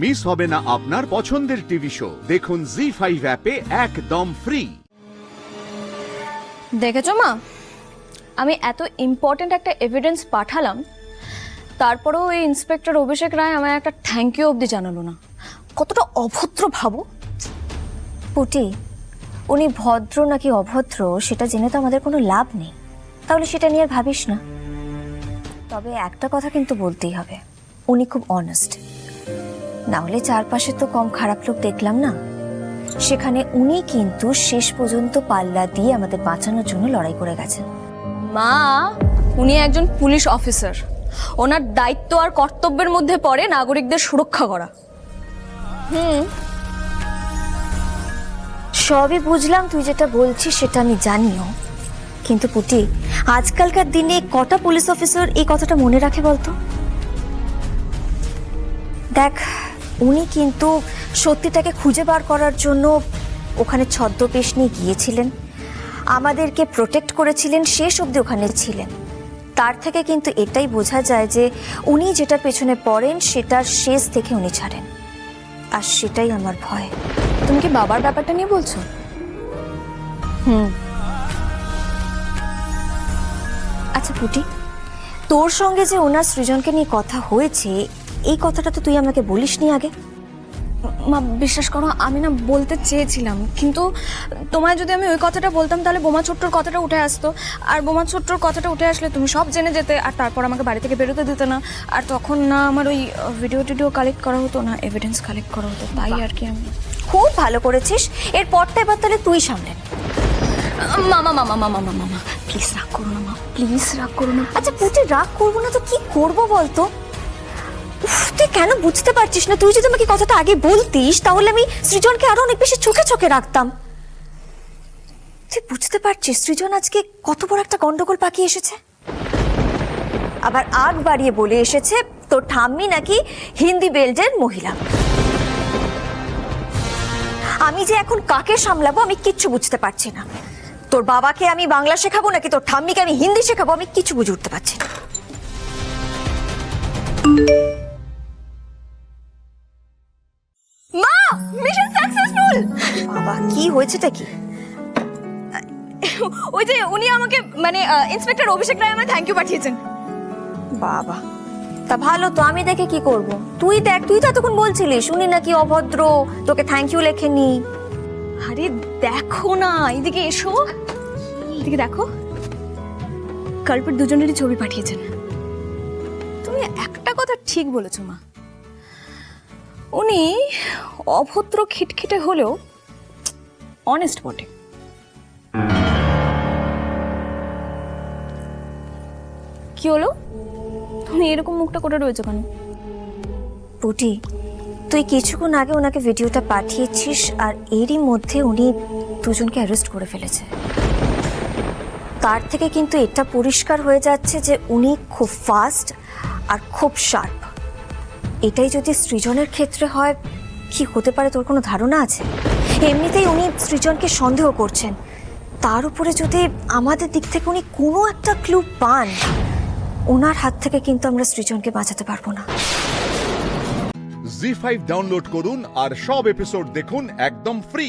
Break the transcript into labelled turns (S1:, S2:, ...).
S1: Miss হবে না আপনার পছন্দের টিভি শো। দেখুন জি5 অ্যাপে একদম ফ্রি।
S2: দেখেছো মা, আমি এত ইম্পর্ট্যান্ট একটা এভিডেন্স পাঠালাম, তারপরেও এই ইন্সপেক্টর অভিষেক রায় আমায় একটা থ্যাংক ইউ অবধি জানালো না। কতটা অভদ্র ভাবো।
S3: পুটি, উনি ভদ্র নাকি অভদ্র সেটা জেনে তো আমাদের কোনো লাভ নেই, তাহলে সেটা নিয়ে আর ভাবিস না। তবে একটা কথা কিন্তু বলতেই হবে, উনি খুব অনেস্ট। না হলে চারপাশে তো কম খারাপ লোক দেখলাম না, সেখানে উনি কিন্তু শেষ পর্যন্ত পাল্লা দিয়ে আমাদের বাঁচানোর জন্য লড়াই করে গেছেন।
S2: মা, উনি একজন পুলিশ অফিসার, ওনার দায়িত্ব আর কর্তব্যের মধ্যে পড়ে নাগরিকদের সুরক্ষা করা।
S3: সবই বুঝলাম, তুই যেটা বলছিস সেটা আমি জানিও, কিন্তু পুটি, আজকালকার দিনে কটা পুলিশ অফিসার এই কথাটা মনে রাখে বলতো? দেখ, উনি কিন্তু সত্যিটাকে খুঁজে বার করার জন্য ওখানে ছদ্মবেশ নিয়ে গিয়েছিলেন, আমাদেরকে প্রোটেক্ট করেছিলেন, শেষ অবধি ওখানে ছিলেন। তার থেকে কিন্তু এটাই বোঝা যায় যে উনি যেটার পেছনে পড়েন সেটার শেষ থেকে উনি ছাড়েন, আর সেটাই আমার ভয়।
S2: তুমি কি বাবার ব্যাপারটা নিয়ে বলছো?
S3: আচ্ছা পুটি, তোর সঙ্গে যে ওনার সৃজনকে নিয়ে কথা হয়েছে, এই কথাটা তো তুই আমাকে বলিসনি আগে।
S2: মা বিশ্বাস করো, আমি না বলতে চেয়েছিলাম, কিন্তু তোমায় যদি আমি ওই কথাটা বলতাম তাহলে বোমা ছোট্টর কথাটা উঠে আসতো, আর বোমা ছোট্টর কথাটা উঠে আসলে তুমি সব জেনে যেতে, আর তারপর আমাকে বাড়ি থেকে বেরোতে দিতে না, আর তখন না আমার ওই ভিডিও কালেক্ট করা হতো না, এভিডেন্স কালেক্ট করা হতো, তাই আর কি। আমি
S3: খুব ভালো করেছিস, এরপরটা এবার তাহলে তুই সামলে।
S2: মামা মামা মামা মামা মামা প্লিজ রাগ করো না মা, প্লিজ রাগ করো না।
S3: আচ্ছা পুটি, রাগ করবো না তো কি করবো বলতো? তুই কেন বুঝতে পারছিস না? তুই যদি আমাকে কথাটা আগে বলতিস তাহলে আমি সৃজনকে আরো অনেক বেশি চোখে চোখে রাখতাম। তুই বুঝতে পারছিস সৃজন আজকে কত বড় একটা গন্ডগোল পাকিয়ে এসেছে? আবার আগ বাড়িয়ে বলে এসেছে তোর ঠাম্মি নাকি হিন্দি বেল্টের মহিলা। আমি যে এখন কাকে সামলাবো আমি কিচ্ছু বুঝতে পারছি না। তোর বাবাকে আমি বাংলা শেখাবো নাকি তোর ঠাম্মিকে আমি হিন্দি শেখাবো আমি কিছু বুঝে উঠতে পারছি না।
S2: মা, মিশন সাকসেসফুল।
S3: বাবা, কি হয়েছেটা কি?
S2: ওই যে উনি আমাকে মানে ইন্সপেক্টর অভিষেক রায় আমায় থ্যাংক ইউ পাঠিয়েছেন।
S3: বাবা, তা ভালো তো, আমি দেখে কি করব? তুই দেখ, তুই তো এতক্ষণ বলছিলিস উনি নাকি অভদ্র, তোকে থ্যাংক ইউ লেখেনি।
S2: আরে দেখো না, এদিকে এসো, এদিকে দেখো, কালপেট দুজনেরই ছবি পাঠিয়েছেন। তুমি একটা কথা ঠিক বলেছো মা, উনি অভদ্র খিটখিটে হলেও অনেস্ট বটে। কি হলো, তুমি এরকম মুখটা করে রয়েছো কেন?
S3: পুটি, তুই কিছুক্ষণ আগে ওনাকে ভিডিওটা পাঠিয়েছিস, আর এরই মধ্যে উনি দুজনকে অ্যারেস্ট করে ফেলেছে। তার থেকে কিন্তু এটা পরিষ্কার হয়ে যাচ্ছে যে উনি খুব ফাস্ট আর খুব শার্প। এটাই যদি সৃজনের ক্ষেত্রে হয়, কি হতে পারে তোর কোনো ধারণা আছে? এমনিতেই উনি সৃজনকে সন্দেহ করছেন, তার উপরে যদি আমাদের দিক থেকে উনি কোনো একটা ক্লু পান, ওনার হাত থেকে কিন্তু আমরা সৃজনকে বাঁচাতে পারবো না।
S1: জি5 ডাউনলোড করুন আর সব এপিসোড দেখুন একদম ফ্রি।